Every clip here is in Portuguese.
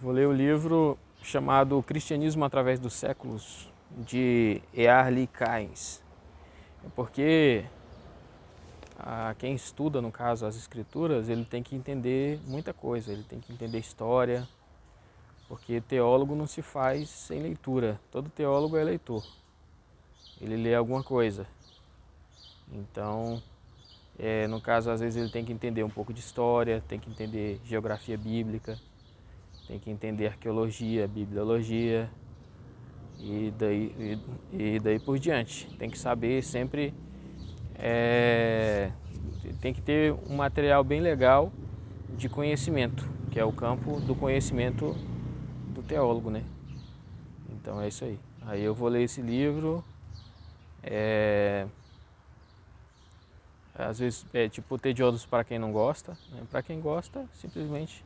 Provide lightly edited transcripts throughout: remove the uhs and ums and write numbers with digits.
Vou ler o livro chamado Cristianismo através dos séculos, de Early Cairns. Porque quem estuda, no caso, as escrituras, ele tem que entender muita coisa, ele tem que entender história, porque teólogo não se faz sem leitura. Todo teólogo é leitor, ele lê alguma coisa. Então, no caso, às vezes ele tem que entender um pouco de história, tem que entender geografia bíblica, tem que entender arqueologia, bibliologia e daí por diante. Tem que saber sempre, tem que ter um material bem legal de conhecimento, que é o campo do conhecimento do teólogo, né? Então é isso aí. Aí eu vou ler esse livro, às vezes é tipo tedioso para quem não gosta, né? Para quem gosta, simplesmente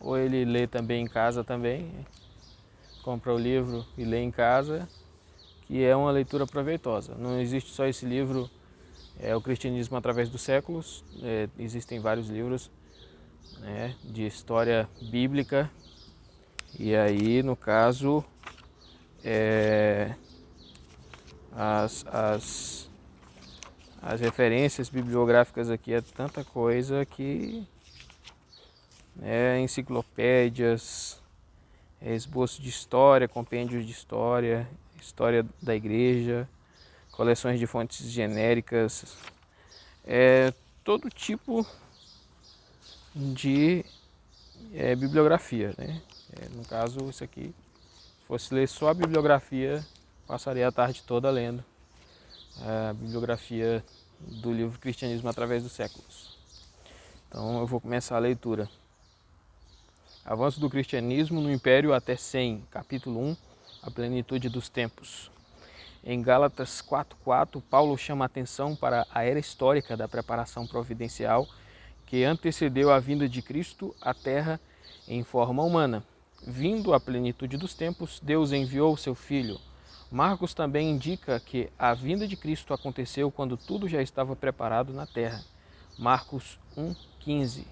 ou ele lê também em casa também, compra o livro e lê em casa, que é uma leitura proveitosa. Não existe só esse livro, o Cristianismo através dos séculos, existem vários livros, né, de história bíblica, e aí no caso as, as, as referências bibliográficas aqui é tanta coisa que enciclopédias, esboço de história, compêndios de história, história da igreja, coleções de fontes genéricas, todo tipo de bibliografia, né? No caso, isso aqui, se fosse ler só a bibliografia, passaria a tarde toda lendo a bibliografia do livro Cristianismo através dos séculos. Então eu vou começar a leitura. Avanço do cristianismo no Império até 100, capítulo 1, a plenitude dos tempos. Em Gálatas 4:4, Paulo chama a atenção para a era histórica da preparação providencial que antecedeu a vinda de Cristo à Terra em forma humana. Vindo à plenitude dos tempos, Deus enviou seu Filho. Marcos também indica que a vinda de Cristo aconteceu quando tudo já estava preparado na Terra. Marcos 1:15.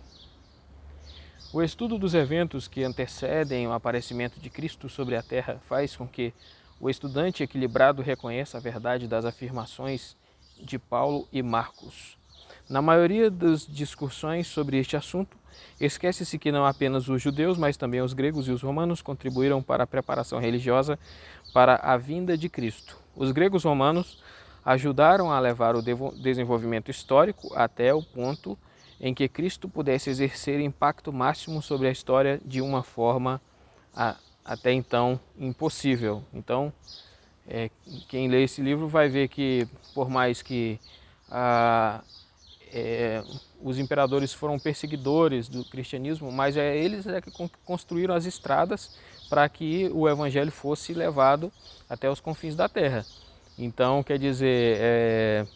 O estudo dos eventos que antecedem o aparecimento de Cristo sobre a Terra faz com que o estudante equilibrado reconheça a verdade das afirmações de Paulo e Marcos. Na maioria das discussões sobre este assunto, esquece-se que não apenas os judeus, mas também os gregos e os romanos contribuíram para a preparação religiosa para a vinda de Cristo. Os gregos romanos ajudaram a levar o desenvolvimento histórico até o ponto em que Cristo pudesse exercer impacto máximo sobre a história de uma forma até então impossível. Então, quem lê esse livro vai ver que, por mais que os imperadores foram perseguidores do cristianismo, mas eles que construíram as estradas para que o evangelho fosse levado até os confins da terra. Então, quer dizer,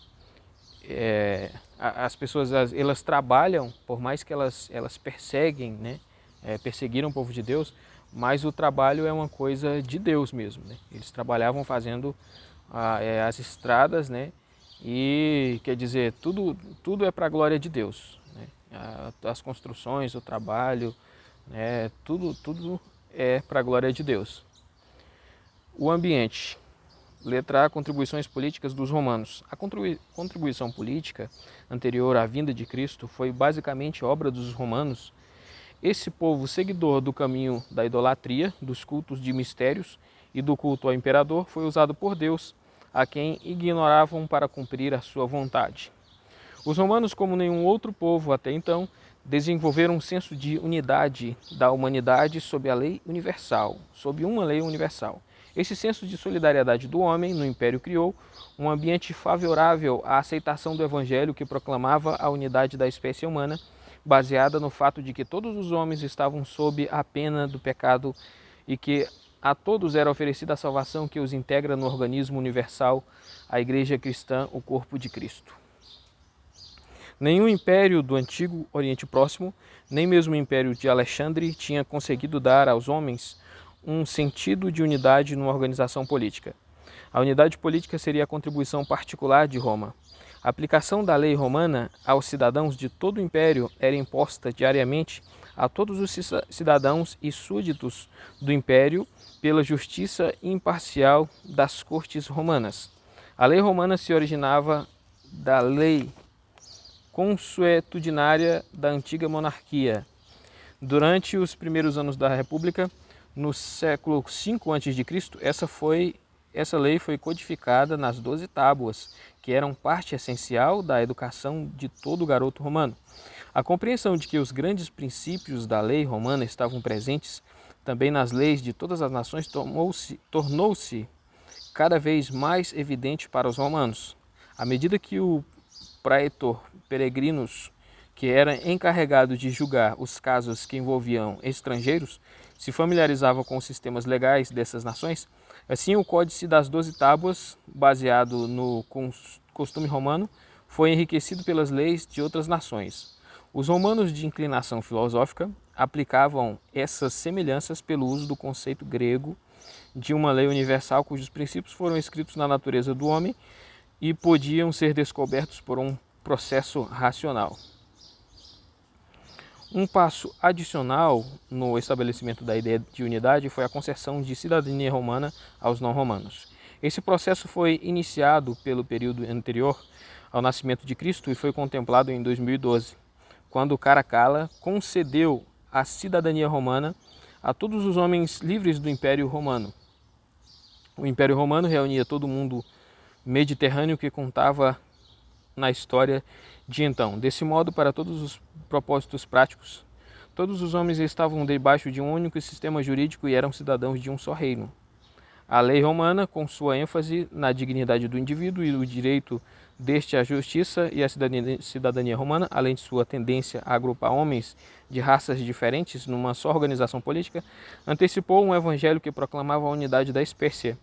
as pessoas elas trabalham, por mais que elas perseguem, né, perseguiram o povo de Deus, mas o trabalho é uma coisa de Deus mesmo, né? Eles trabalhavam fazendo as estradas, né? E quer dizer, tudo é para a glória de Deus, né? As construções, o trabalho, né? Tudo é para a glória de Deus. O ambiente. Letra A, contribuições políticas dos romanos. A contribuição política anterior à vinda de Cristo foi basicamente obra dos romanos. Esse povo, seguidor do caminho da idolatria, dos cultos de mistérios e do culto ao imperador, foi usado por Deus, a quem ignoravam para cumprir a sua vontade. Os romanos, como nenhum outro povo até então, desenvolveram um senso de unidade da humanidade sob a lei universal, sob uma lei universal. Esse senso de solidariedade do homem no Império criou um ambiente favorável à aceitação do Evangelho que proclamava a unidade da espécie humana, baseada no fato de que todos os homens estavam sob a pena do pecado e que a todos era oferecida a salvação que os integra no organismo universal, a Igreja Cristã, o corpo de Cristo. Nenhum império do antigo Oriente Próximo, nem mesmo o Império de Alexandre, tinha conseguido dar aos homens um sentido de unidade numa organização política. A unidade política seria a contribuição particular de Roma. A aplicação da lei romana aos cidadãos de todo o império era imposta diariamente a todos os cidadãos e súditos do império pela justiça imparcial das cortes romanas. A lei romana se originava da lei consuetudinária da antiga monarquia. Durante os primeiros anos da República, no século V a.C., essa lei foi codificada nas 12 tábuas, que eram parte essencial da educação de todo garoto romano. A compreensão de que os grandes princípios da lei romana estavam presentes também nas leis de todas as nações tornou-se cada vez mais evidente para os romanos. À medida que o praetor Peregrinus, que era encarregado de julgar os casos que envolviam estrangeiros, se familiarizava com os sistemas legais dessas nações, assim o Códice das 12 Tábuas, baseado no costume romano, foi enriquecido pelas leis de outras nações. Os romanos de inclinação filosófica aplicavam essas semelhanças pelo uso do conceito grego de uma lei universal cujos princípios foram escritos na natureza do homem e podiam ser descobertos por um processo racional. Um passo adicional no estabelecimento da ideia de unidade foi a concessão de cidadania romana aos não-romanos. Esse processo foi iniciado pelo período anterior ao nascimento de Cristo e foi contemplado em 2012, quando Caracalla concedeu a cidadania romana a todos os homens livres do Império Romano. O Império Romano reunia todo mundo mediterrâneo que contava na história de então. Desse modo, para todos os propósitos práticos, todos os homens estavam debaixo de um único sistema jurídico e eram cidadãos de um só reino. A lei romana, com sua ênfase na dignidade do indivíduo e o direito deste à justiça e à cidadania romana, além de sua tendência a agrupar homens de raças diferentes numa só organização política, antecipou um evangelho que proclamava a unidade da espécie,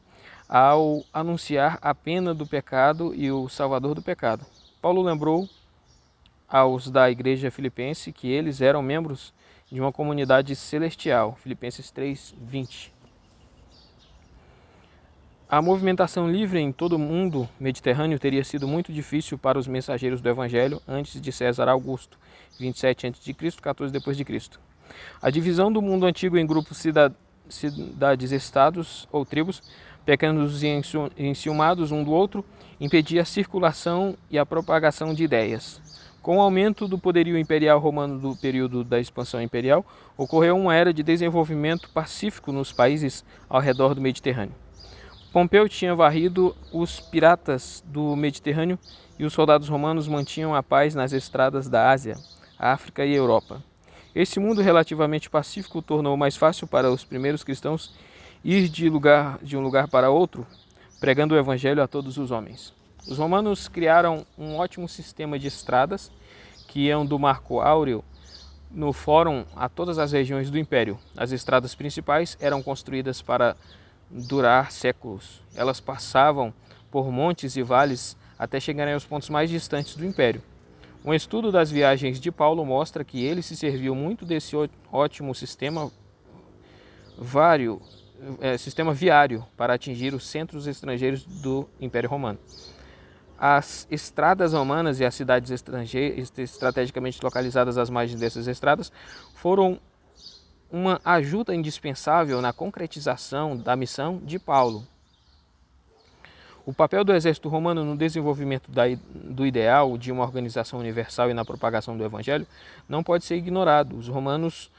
ao anunciar a pena do pecado e o salvador do pecado. Paulo lembrou aos da igreja filipense que eles eram membros de uma comunidade celestial, Filipenses 3:20. A movimentação livre em todo o mundo mediterrâneo teria sido muito difícil para os mensageiros do Evangelho antes de César Augusto, 27 a.C., 14 d.C. A divisão do mundo antigo em grupos cidades-estados ou tribos, pequenos e enciumados um do outro, impedia a circulação e a propagação de ideias. Com o aumento do poderio imperial romano do período da expansão imperial, ocorreu uma era de desenvolvimento pacífico nos países ao redor do Mediterrâneo. Pompeu tinha varrido os piratas do Mediterrâneo e os soldados romanos mantinham a paz nas estradas da Ásia, África e Europa. Esse mundo relativamente pacífico tornou mais fácil para os primeiros cristãos ir de um lugar para outro, pregando o evangelho a todos os homens. Os romanos criaram um ótimo sistema de estradas que iam do Marco Áureo no Fórum a todas as regiões do império. As estradas principais eram construídas para durar séculos. Elas passavam por montes e vales até chegarem aos pontos mais distantes do império. Um estudo das viagens de Paulo mostra que ele se serviu muito desse ótimo sistema viário para atingir os centros estrangeiros do Império Romano. As estradas romanas e as cidades estrategicamente localizadas às margens dessas estradas foram uma ajuda indispensável na concretização da missão de Paulo. O papel do exército romano no desenvolvimento do ideal de uma organização universal e na propagação do evangelho não pode ser ignorado. Os romanos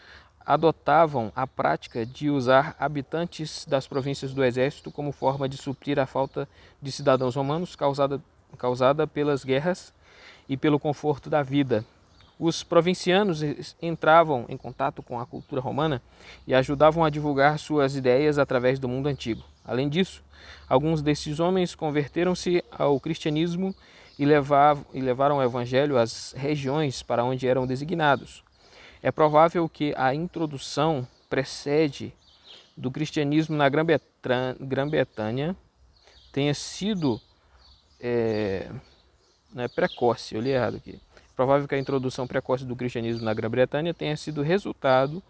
adotavam a prática de usar habitantes das províncias do exército como forma de suprir a falta de cidadãos romanos causada pelas guerras e pelo conforto da vida. Os provincianos entravam em contato com a cultura romana e ajudavam a divulgar suas ideias através do mundo antigo. Além disso, alguns desses homens converteram-se ao cristianismo e levaram o evangelho às regiões para onde eram designados. É provável que a introdução precede do cristianismo na Grã-Bretanha tenha sido precoce, eu li errado aqui. É provável que a introdução precoce do cristianismo na Grã-Bretanha tenha sido resultado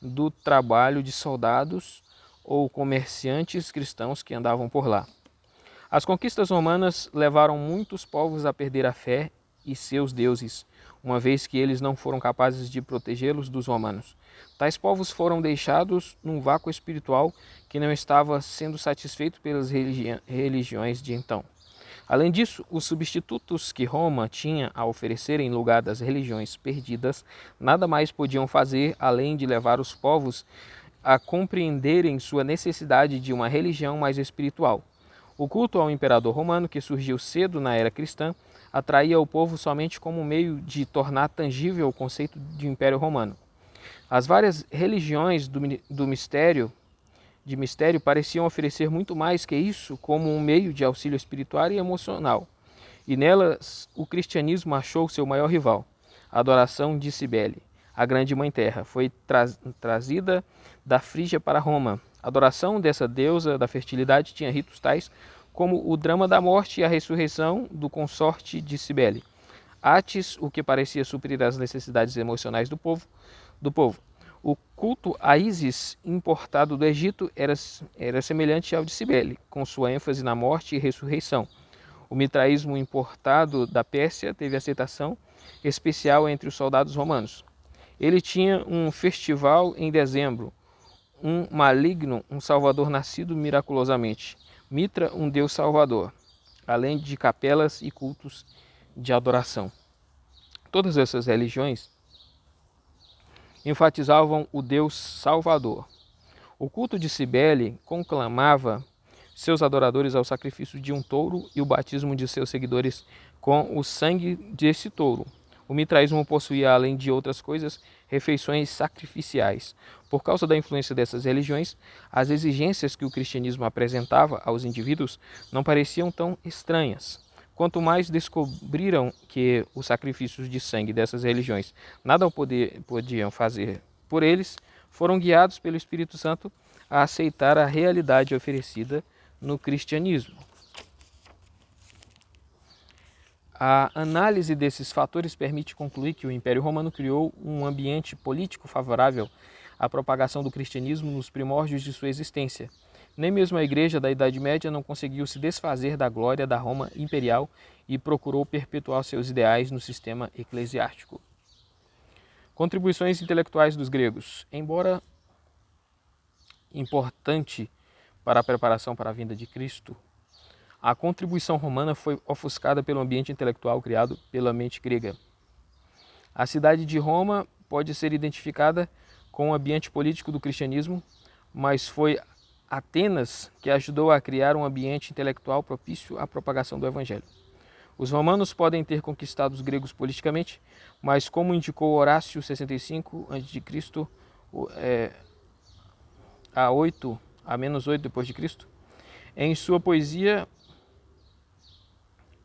do trabalho de soldados ou comerciantes cristãos que andavam por lá. As conquistas romanas levaram muitos povos a perder a fé e seus deuses, uma vez que eles não foram capazes de protegê-los dos romanos. Tais povos foram deixados num vácuo espiritual que não estava sendo satisfeito pelas religiões de então. Além disso, os substitutos que Roma tinha a oferecer em lugar das religiões perdidas nada mais podiam fazer além de levar os povos a compreenderem sua necessidade de uma religião mais espiritual. O culto ao imperador romano, que surgiu cedo na era cristã, atraía o povo somente como um meio de tornar tangível o conceito de Império Romano. As várias religiões de mistério pareciam oferecer muito mais que isso como um meio de auxílio espiritual e emocional. E nelas o cristianismo achou seu maior rival. A adoração de Cibele, a grande mãe terra, foi trazida da Frígia para Roma. A adoração dessa deusa da fertilidade tinha ritos tais como o drama da morte e a ressurreição do consorte de Cibele. Atis, o que parecia suprir as necessidades emocionais do povo. O culto a Ísis, importado do Egito, era semelhante ao de Cibele, com sua ênfase na morte e ressurreição. O mitraísmo importado da Pérsia teve aceitação especial entre os soldados romanos. Ele tinha um festival em dezembro, um maligno, um salvador nascido miraculosamente, Mitra, um deus salvador, além de capelas e cultos de adoração. Todas essas religiões enfatizavam o Deus Salvador. O culto de Cibele conclamava seus adoradores ao sacrifício de um touro e o batismo de seus seguidores com o sangue desse touro. O mitraísmo possuía, além de outras coisas, refeições sacrificiais. Por causa da influência dessas religiões, as exigências que o cristianismo apresentava aos indivíduos não pareciam tão estranhas. Quanto mais descobriram que os sacrifícios de sangue dessas religiões nada podiam fazer por eles, foram guiados pelo Espírito Santo a aceitar a realidade oferecida no cristianismo. A análise desses fatores permite concluir que o Império Romano criou um ambiente político favorável à propagação do cristianismo nos primórdios de sua existência. Nem mesmo a Igreja da Idade Média não conseguiu se desfazer da glória da Roma imperial e procurou perpetuar seus ideais no sistema eclesiástico. Contribuições intelectuais dos gregos. Embora importante para a preparação para a vinda de Cristo, a contribuição romana foi ofuscada pelo ambiente intelectual criado pela mente grega. A cidade de Roma pode ser identificada com o ambiente político do cristianismo, mas foi Atenas que ajudou a criar um ambiente intelectual propício à propagação do evangelho. Os romanos podem ter conquistado os gregos politicamente, mas como indicou Horácio 65 a.C., a menos 8 depois de Cristo, em sua poesia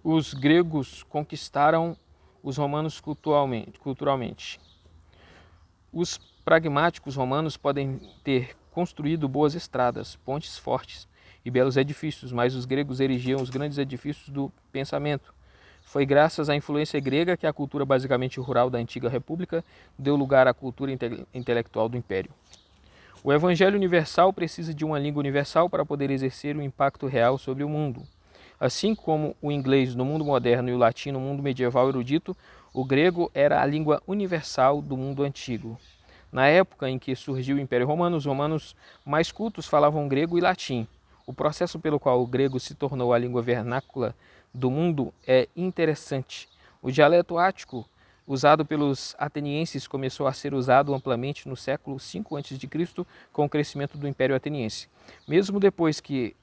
os gregos conquistaram os romanos culturalmente. Os pragmáticos romanos podem ter construído boas estradas, pontes fortes e belos edifícios, mas os gregos erigiam os grandes edifícios do pensamento. Foi graças à influência grega que a cultura basicamente rural da antiga república deu lugar à cultura intelectual do império. O evangelho universal precisa de uma língua universal para poder exercer um impacto real sobre o mundo. Assim como o inglês no mundo moderno e o latim no mundo medieval erudito, o grego era a língua universal do mundo antigo. Na época em que surgiu o Império Romano, os romanos mais cultos falavam grego e latim. O processo pelo qual o grego se tornou a língua vernácula do mundo é interessante. O dialeto ático, usado pelos atenienses, começou a ser usado amplamente no século V a.C., com o crescimento do Império Ateniense. Mesmo depois que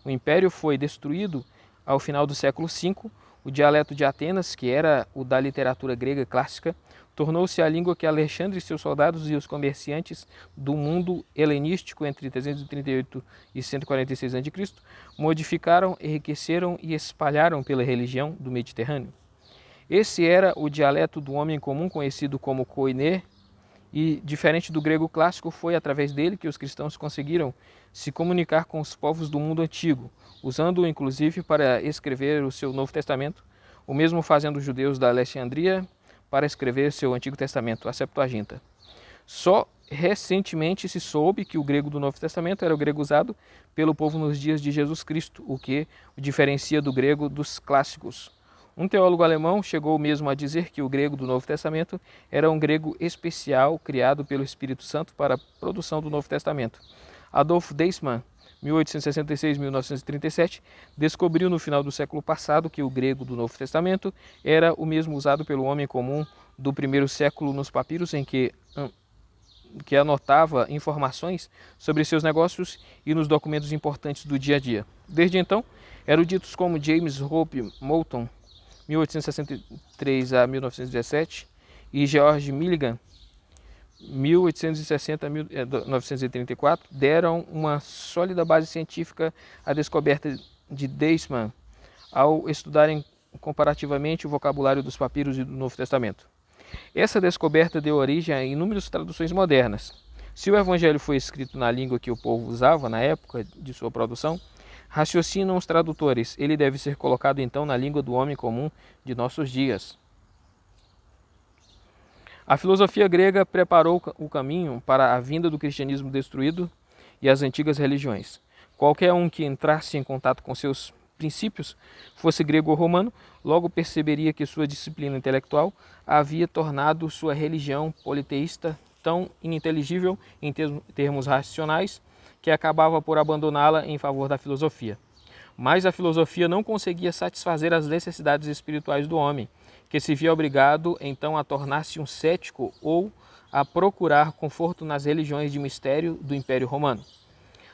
o Império foi destruído, ao final do século V, o dialeto de Atenas, que era o da literatura grega clássica, tornou-se a língua que Alexandre e seus soldados e os comerciantes do mundo helenístico entre 338 e 146 a.C. modificaram, enriqueceram e espalharam pela região do Mediterrâneo. Esse era o dialeto do homem comum conhecido como koiné, e, diferente do grego clássico, foi através dele que os cristãos conseguiram se comunicar com os povos do mundo antigo, usando-o inclusive para escrever o seu Novo Testamento, o mesmo fazendo os judeus da Alexandria para escrever seu Antigo Testamento, a Septuaginta. Só recentemente se soube que o grego do Novo Testamento era o grego usado pelo povo nos dias de Jesus Cristo, o que o diferencia do grego dos clássicos. Um teólogo alemão chegou mesmo a dizer que o grego do Novo Testamento era um grego especial criado pelo Espírito Santo para a produção do Novo Testamento. Adolf Deissmann, 1866-1937, descobriu no final do século passado que o grego do Novo Testamento era o mesmo usado pelo homem comum do primeiro século nos papiros em que anotava informações sobre seus negócios e nos documentos importantes do dia a dia. Desde então, eruditos como James Hope Moulton, 1863 a 1917, e George Milligan, 1860 a 1934, deram uma sólida base científica à descoberta de Deissmann ao estudarem comparativamente o vocabulário dos papiros e do Novo Testamento. Essa descoberta deu origem a inúmeras traduções modernas. Se o Evangelho foi escrito na língua que o povo usava na época de sua produção, raciocinam os tradutores, ele deve ser colocado então na língua do homem comum de nossos dias. A filosofia grega preparou o caminho para a vinda do cristianismo destruído e as antigas religiões. Qualquer um que entrasse em contato com seus princípios, fosse grego ou romano, logo perceberia que sua disciplina intelectual havia tornado sua religião politeísta tão ininteligível em termos racionais que acabava por abandoná-la em favor da filosofia. Mas a filosofia não conseguia satisfazer as necessidades espirituais do homem, que se via obrigado então a tornar-se um cético ou a procurar conforto nas religiões de mistério do Império Romano.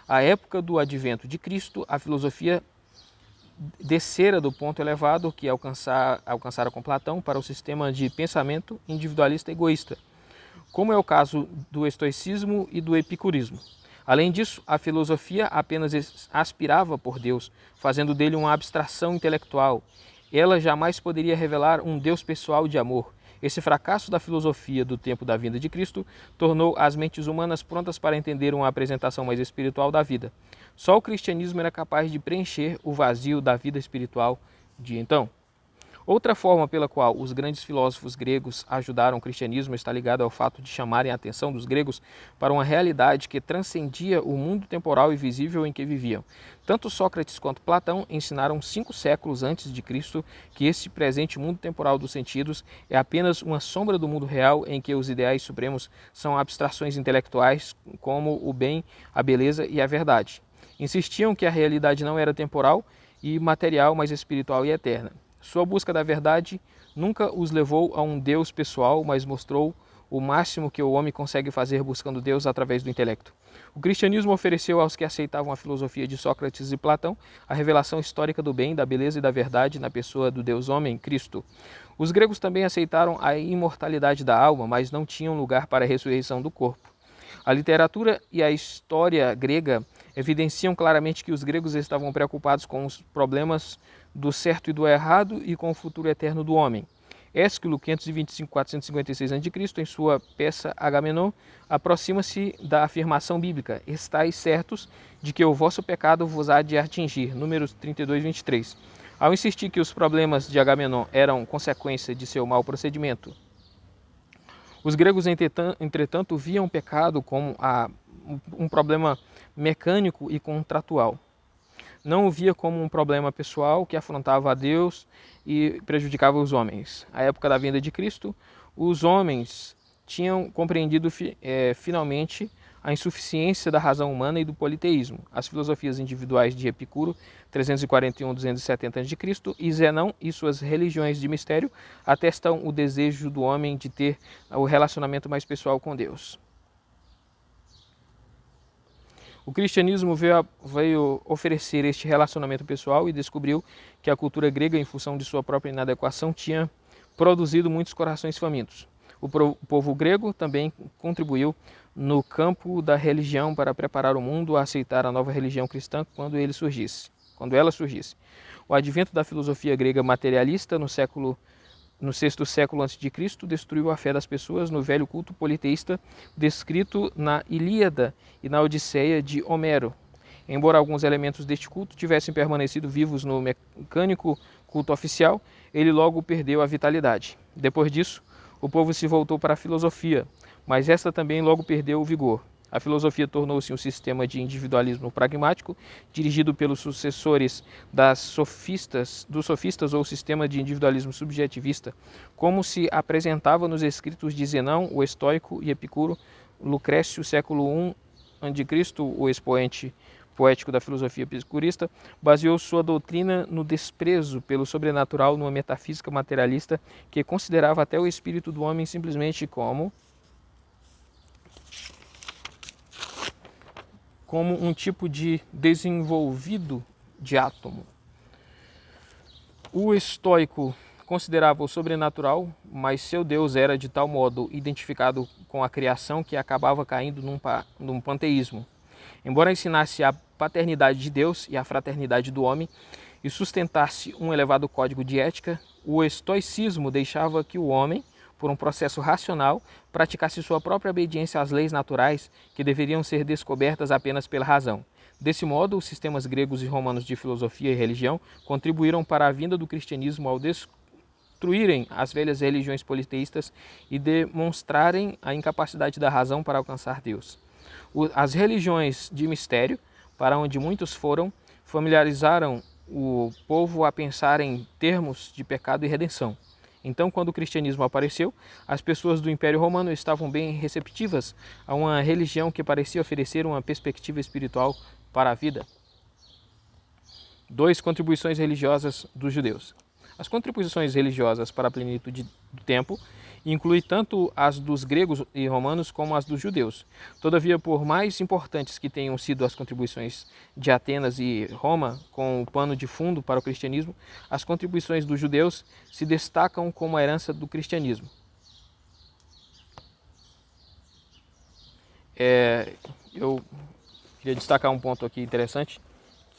À época do advento de Cristo, a filosofia descera do ponto elevado que alcançara com Platão para o sistema de pensamento individualista egoísta, como é o caso do estoicismo e do epicurismo. Além disso, a filosofia apenas aspirava por Deus, fazendo dele uma abstração intelectual. Ela jamais poderia revelar um Deus pessoal de amor. Esse fracasso da filosofia do tempo da vinda de Cristo tornou as mentes humanas prontas para entender uma apresentação mais espiritual da vida. Só o cristianismo era capaz de preencher o vazio da vida espiritual de então. Outra forma pela qual os grandes filósofos gregos ajudaram o cristianismo está ligada ao fato de chamarem a atenção dos gregos para uma realidade que transcendia o mundo temporal e visível em que viviam. Tanto Sócrates quanto Platão ensinaram 5 séculos antes de Cristo que esse presente mundo temporal dos sentidos é apenas uma sombra do mundo real em que os ideais supremos são abstrações intelectuais como o bem, a beleza e a verdade. Insistiam que a realidade não era temporal e material, mas espiritual e eterna. Sua busca da verdade nunca os levou a um Deus pessoal, mas mostrou o máximo que o homem consegue fazer buscando Deus através do intelecto. O cristianismo ofereceu aos que aceitavam a filosofia de Sócrates e Platão a revelação histórica do bem, da beleza e da verdade na pessoa do Deus-homem, Cristo. Os gregos também aceitaram a imortalidade da alma, mas não tinham lugar para a ressurreição do corpo. A literatura e a história grega evidenciam claramente que os gregos estavam preocupados com os problemas do certo e do errado e com o futuro eterno do homem. Ésquilo, 525-456 a.C., em sua peça Agamenon, aproxima-se da afirmação bíblica: estais certos de que o vosso pecado vos há de atingir, Números 32, 23. Ao insistir que os problemas de Agamenon eram consequência de seu mau procedimento, os gregos, entretanto, viam o pecado como um problema mecânico e contratual. Não o via como um problema pessoal que afrontava a Deus e prejudicava os homens. À época da vinda de Cristo, os homens tinham compreendido finalmente a insuficiência da razão humana e do politeísmo. As filosofias individuais de Epicuro, 341-270 a.C., e Zenão e suas religiões de mistério atestam o desejo do homem de ter o relacionamento mais pessoal com Deus. O cristianismo veio oferecer este relacionamento pessoal e descobriu que a cultura grega, em função de sua própria inadequação, tinha produzido muitos corações famintos. O povo grego também contribuiu no campo da religião para preparar o mundo a aceitar a nova religião cristã quando ela surgisse. O advento da filosofia grega materialista no sexto século a.C. destruiu a fé das pessoas no velho culto politeísta descrito na Ilíada e na Odisseia de Homero. Embora alguns elementos deste culto tivessem permanecido vivos no mecânico culto oficial, ele logo perdeu a vitalidade. Depois disso, o povo se voltou para a filosofia, mas esta também logo perdeu o vigor. A filosofia tornou-se um sistema de individualismo pragmático, dirigido pelos sucessores dos sofistas ou sistema de individualismo subjetivista, como se apresentava nos escritos de Zenão, o estoico, e Epicuro. Lucrécio, século I a.C., o expoente poético da filosofia epicurista, baseou sua doutrina no desprezo pelo sobrenatural, numa metafísica materialista que considerava até o espírito do homem simplesmente como um tipo de desenvolvido de átomo. O estoico considerava o sobrenatural, mas seu Deus era de tal modo identificado com a criação que acabava caindo num panteísmo. Embora ensinasse a paternidade de Deus e a fraternidade do homem e sustentasse um elevado código de ética, o estoicismo deixava que o homem, por um processo racional, praticasse sua própria obediência às leis naturais que deveriam ser descobertas apenas pela razão. Desse modo, os sistemas gregos e romanos de filosofia e religião contribuíram para a vinda do cristianismo ao destruírem as velhas religiões politeístas e demonstrarem a incapacidade da razão para alcançar Deus. As religiões de mistério, para onde muitos foram, familiarizaram o povo a pensar em termos de pecado e redenção. Então, quando o cristianismo apareceu, as pessoas do Império Romano estavam bem receptivas a uma religião que parecia oferecer uma perspectiva espiritual para a vida. 2. Contribuições religiosas dos judeus. As contribuições religiosas para a plenitude do tempo incluem tanto as dos gregos e romanos como as dos judeus. Todavia, por mais importantes que tenham sido as contribuições de Atenas e Roma com o pano de fundo para o cristianismo, as contribuições dos judeus se destacam como a herança do cristianismo. Eu queria destacar um ponto aqui interessante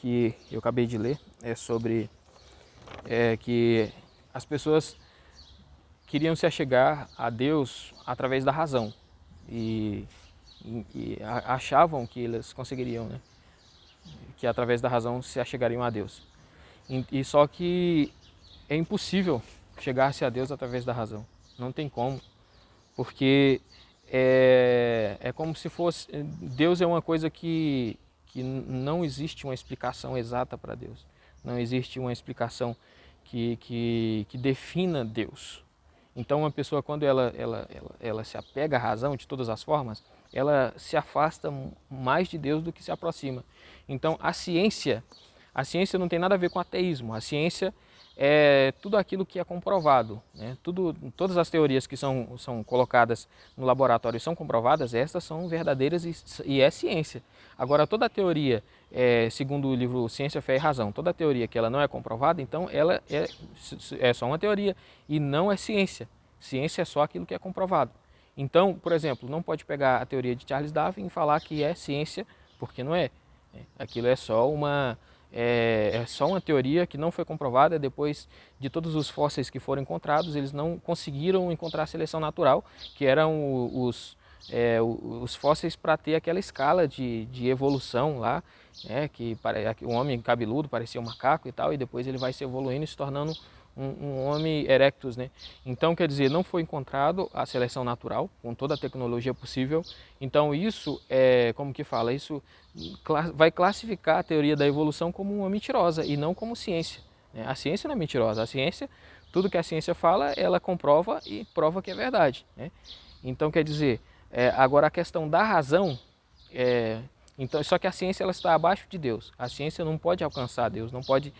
que eu acabei de ler, sobre que as pessoas queriam se achegar a Deus através da razão e achavam que eles conseguiriam, né? Que através da razão se achegariam a Deus. E só que é impossível chegar-se a Deus através da razão. Não tem como, porque é como se fosse... Deus é uma coisa que não existe uma explicação exata para Deus. Não existe uma explicação que defina Deus. Então, uma pessoa, quando ela se apega à razão de todas as formas, ela se afasta mais de Deus do que se aproxima. Então, a ciência não tem nada a ver com ateísmo. A ciência é tudo aquilo que é comprovado, né? Todas as teorias que são colocadas no laboratório e são comprovadas, estas são verdadeiras e é ciência. Agora, toda teoria, segundo o livro Ciência, Fé e Razão, toda teoria que ela não é comprovada, então ela é só uma teoria e não é ciência. Ciência é só aquilo que é comprovado. Então, por exemplo, não pode pegar a teoria de Charles Darwin e falar que é ciência, porque não é. Aquilo é só uma teoria que não foi comprovada. Depois de todos os fósseis que foram encontrados, eles não conseguiram encontrar a seleção natural, que eram os fósseis para ter aquela escala de evolução lá, que o homem cabeludo parecia um macaco e tal, e depois ele vai se evoluindo e se tornando um homem erectus, né? Então, quer dizer, não foi encontrado a seleção natural com toda a tecnologia possível. Então, isso isso vai classificar a teoria da evolução como uma mentirosa e não como ciência, né? A ciência não é mentirosa. A ciência, tudo que a ciência fala, ela comprova e prova que é verdade, né? Então, quer dizer, agora a questão da razão, então, só que a ciência ela está abaixo de Deus. A ciência não pode alcançar Deus, não pode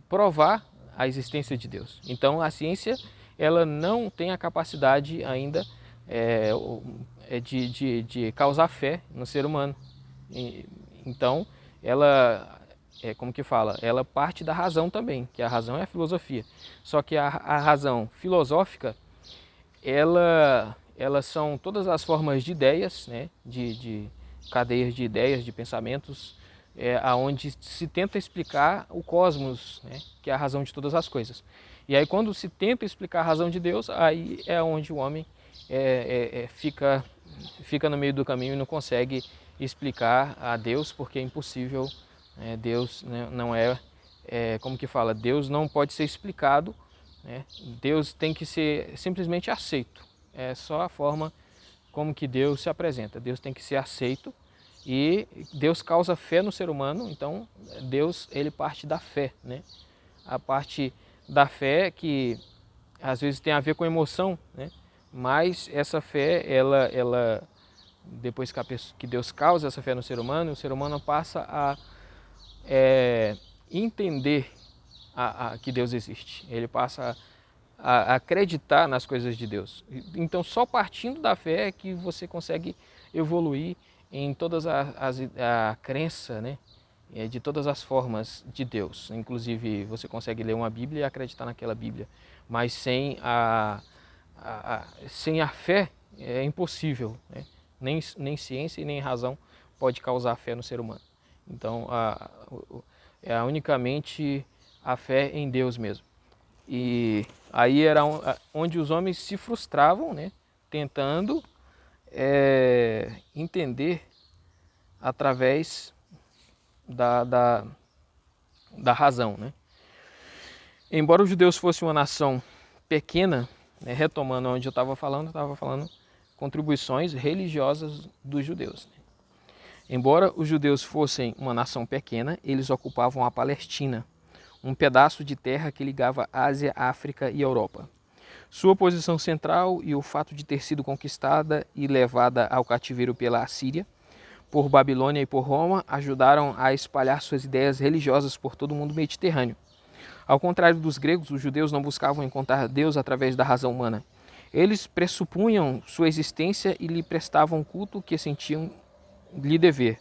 provar a existência de Deus. Então, a ciência ela não tem a capacidade ainda de causar fé no ser humano. Então, ela ela parte da razão também, que a razão é a filosofia. Só que a razão filosófica, elas são todas as formas de ideias, né, de cadeias de ideias, de pensamentos, aonde se tenta explicar o cosmos, né, que é a razão de todas as coisas. E aí, quando se tenta explicar a razão de Deus, aí é onde o homem fica no meio do caminho e não consegue explicar a Deus, porque é impossível. Deus, né, não Deus não pode ser explicado, né? Deus tem que ser simplesmente aceito. é só a forma como que Deus se apresenta. Deus tem que ser aceito e Deus causa fé no ser humano, então Deus ele parte da fé, né? A parte da fé que às vezes tem a ver com emoção, né? Mas essa fé, ela depois que Deus causa essa fé no ser humano, o ser humano passa a entender que Deus existe. Ele passa a acreditar nas coisas de Deus. Então, só partindo da fé é que você consegue evoluir em todas a crença, né? De todas as formas de Deus. Inclusive, você consegue ler uma Bíblia e acreditar naquela Bíblia. Mas sem sem a fé é impossível, né? Nem ciência e nem razão pode causar fé no ser humano. Então, é unicamente a fé em Deus mesmo. E aí era onde os homens se frustravam, né? Tentando entender através da razão, né? Embora os judeus fossem uma nação pequena, né, retomando onde eu estava falando contribuições religiosas dos judeus, né? Embora os judeus fossem uma nação pequena, eles ocupavam a Palestina, um pedaço de terra que ligava Ásia, África e Europa. Sua posição central e o fato de ter sido conquistada e levada ao cativeiro pela Assíria, por Babilônia e por Roma, ajudaram a espalhar suas ideias religiosas por todo o mundo mediterrâneo. Ao contrário dos gregos, os judeus não buscavam encontrar Deus através da razão humana. Eles pressupunham sua existência e lhe prestavam culto que sentiam lhe dever.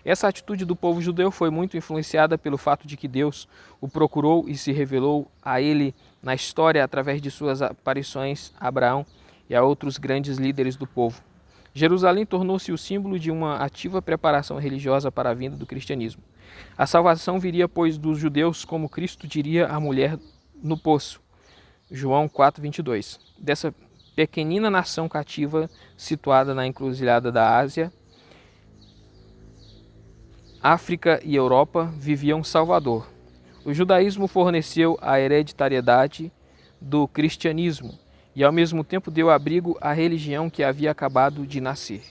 Essa atitude do povo judeu foi muito influenciada pelo fato de que Deus o procurou e se revelou a ele na história através de suas aparições a Abraão e a outros grandes líderes do povo. Jerusalém tornou-se o símbolo de uma ativa preparação religiosa para a vinda do cristianismo. A salvação viria, pois, dos judeus, como Cristo diria à mulher no poço. João 4:22. Dessa pequenina nação cativa situada na encruzilhada da Ásia, África e Europa, vivia um Salvador. O judaísmo forneceu a hereditariedade do cristianismo e ao mesmo tempo deu abrigo à religião que havia acabado de nascer.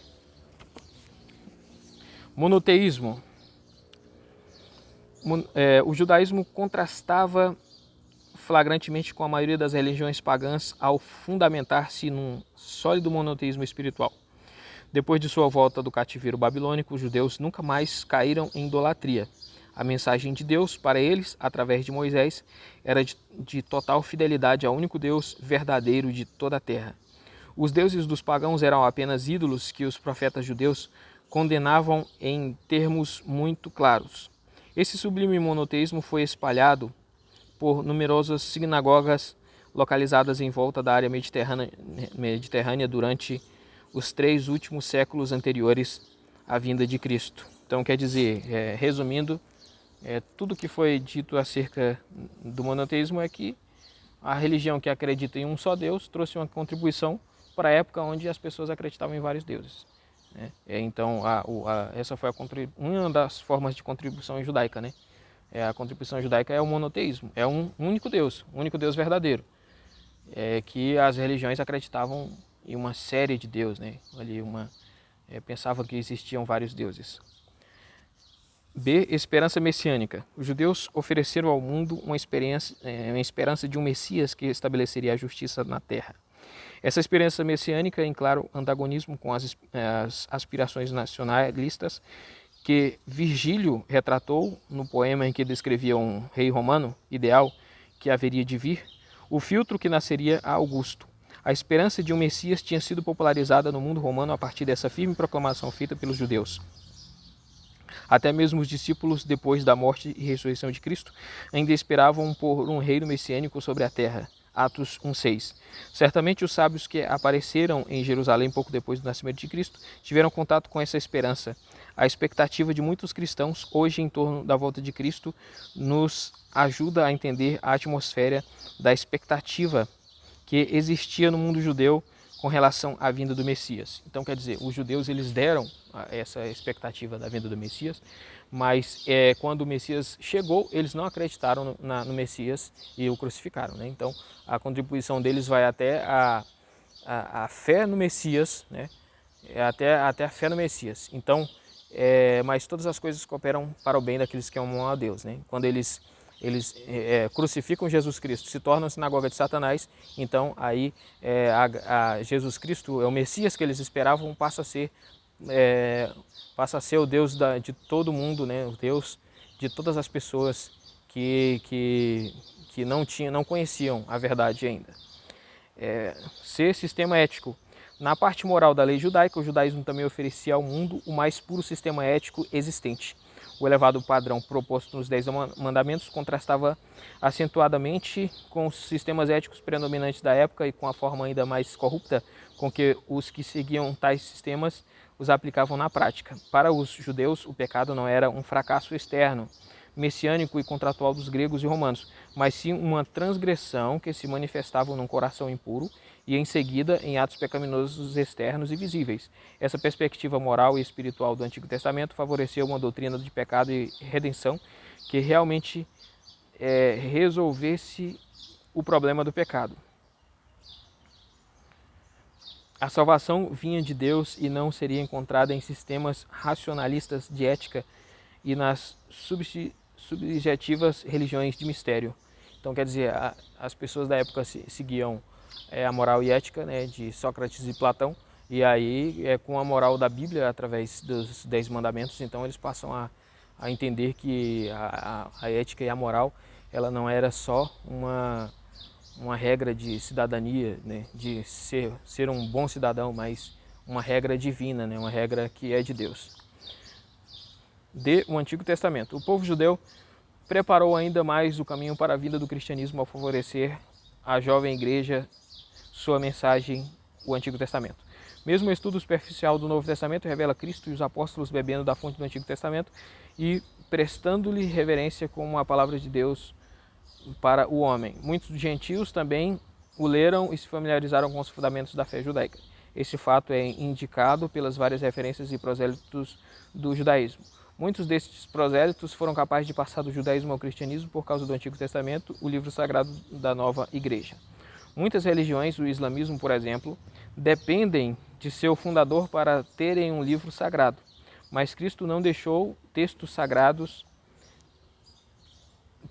Monoteísmo. O judaísmo contrastava flagrantemente com a maioria das religiões pagãs ao fundamentar-se num sólido monoteísmo espiritual. Depois de sua volta do cativeiro babilônico, os judeus nunca mais caíram em idolatria. A mensagem de Deus para eles, através de Moisés, era de total fidelidade ao único Deus verdadeiro de toda a terra. Os deuses dos pagãos eram apenas ídolos que os profetas judeus condenavam em termos muito claros. Esse sublime monoteísmo foi espalhado por numerosas sinagogas localizadas em volta da área mediterrânea durante os 3 últimos séculos anteriores à vinda de Cristo. Então, quer dizer, resumindo, tudo que foi dito acerca do monoteísmo é que a religião que acredita em um só Deus trouxe uma contribuição para a época onde as pessoas acreditavam em vários deuses, né? Então, essa foi uma das formas de contribuição judaica, né? A contribuição judaica é o monoteísmo, é um único Deus verdadeiro, que as religiões acreditavam em uma série de deuses, né? Ali pensava que existiam vários deuses. B. Esperança messiânica. Os judeus ofereceram ao mundo uma esperança de um Messias que estabeleceria a justiça na terra. Essa esperança messiânica em claro antagonismo com as aspirações nacionalistas que Virgílio retratou no poema em que descrevia um rei romano ideal que haveria de vir, o filtro que nasceria a Augusto. A esperança de um Messias tinha sido popularizada no mundo romano a partir dessa firme proclamação feita pelos judeus. Até mesmo os discípulos, depois da morte e ressurreição de Cristo, ainda esperavam por um reino messiânico sobre a terra. Atos 1:6. Certamente os sábios que apareceram em Jerusalém pouco depois do nascimento de Cristo tiveram contato com essa esperança. A expectativa de muitos cristãos hoje em torno da volta de Cristo nos ajuda a entender a atmosfera da expectativa que existia no mundo judeu com relação à vinda do Messias. Então, quer dizer, os judeus eles deram essa expectativa da vinda do Messias, mas quando o Messias chegou, eles não acreditaram no Messias e o crucificaram, né? Então, a contribuição deles vai até a fé no Messias, né? Até a fé no Messias. Então, mas todas as coisas cooperam para o bem daqueles que amam a Deus, né? Quando eles crucificam Jesus Cristo, se tornam a sinagoga de Satanás, então aí Jesus Cristo, é o Messias que eles esperavam, passa a ser o Deus de todo mundo, né? O Deus de todas as pessoas que não conheciam a verdade ainda. Ser sistema ético. Na parte moral da lei judaica, o judaísmo também oferecia ao mundo o mais puro sistema ético existente. O elevado padrão proposto nos 10 mandamentos contrastava acentuadamente com os sistemas éticos predominantes da época e com a forma ainda mais corrupta com que os que seguiam tais sistemas os aplicavam na prática. Para os judeus, o pecado não era um fracasso externo, messiânico e contratual dos gregos e romanos, mas sim uma transgressão que se manifestava num coração impuro e em seguida em atos pecaminosos externos e visíveis. Essa perspectiva moral e espiritual do Antigo Testamento favoreceu uma doutrina de pecado e redenção que realmente resolvesse o problema do pecado. A salvação vinha de Deus e não seria encontrada em sistemas racionalistas de ética e nas subjetivas religiões de mistério. Então, quer dizer, as pessoas da época seguiam a moral e ética, né, de Sócrates e Platão, e aí com a moral da Bíblia, através dos 10 mandamentos, então eles passam a entender que a ética e a moral, ela não era só uma regra de cidadania, né, de ser um bom cidadão, mas uma regra divina, né, uma regra que é de Deus. O Antigo Testamento. O povo judeu preparou ainda mais o caminho para a vida do cristianismo ao favorecer à jovem igreja sua mensagem, o Antigo Testamento. Mesmo o estudo superficial do Novo Testamento revela Cristo e os apóstolos bebendo da fonte do Antigo Testamento e prestando-lhe reverência como a palavra de Deus para o homem. Muitos gentios também o leram e se familiarizaram com os fundamentos da fé judaica. Esse fato é indicado pelas várias referências e prosélitos do judaísmo. Muitos destes prosélitos foram capazes de passar do judaísmo ao cristianismo por causa do Antigo Testamento, o livro sagrado da nova igreja. Muitas religiões, o islamismo, por exemplo, dependem de seu fundador para terem um livro sagrado. Mas Cristo não deixou textos sagrados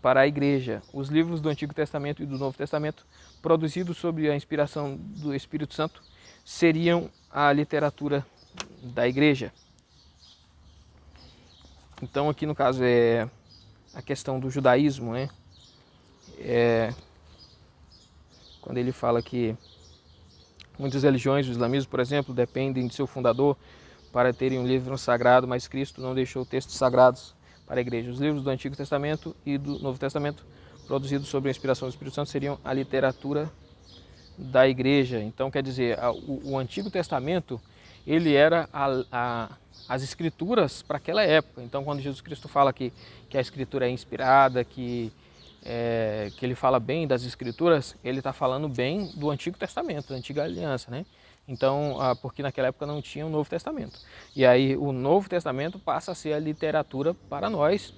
para a igreja. Os livros do Antigo Testamento e do Novo Testamento, produzidos sob a inspiração do Espírito Santo, seriam a literatura da igreja. Então aqui no caso é a questão do judaísmo, né? Quando ele fala que muitas religiões, o islamismo, por exemplo, dependem de seu fundador para terem um livro sagrado, mas Cristo não deixou textos sagrados para a igreja. Os livros do Antigo Testamento e do Novo Testamento, produzidos sob a inspiração do Espírito Santo, seriam a literatura da igreja. Então, quer dizer, o Antigo Testamento, ele era as escrituras para aquela época. Então, quando Jesus Cristo fala que a escritura é inspirada, que ele fala bem das escrituras, ele está falando bem do Antigo Testamento, da Antiga Aliança, né? Então, porque naquela época não tinha o Novo Testamento. E aí o Novo Testamento passa a ser a literatura para nós,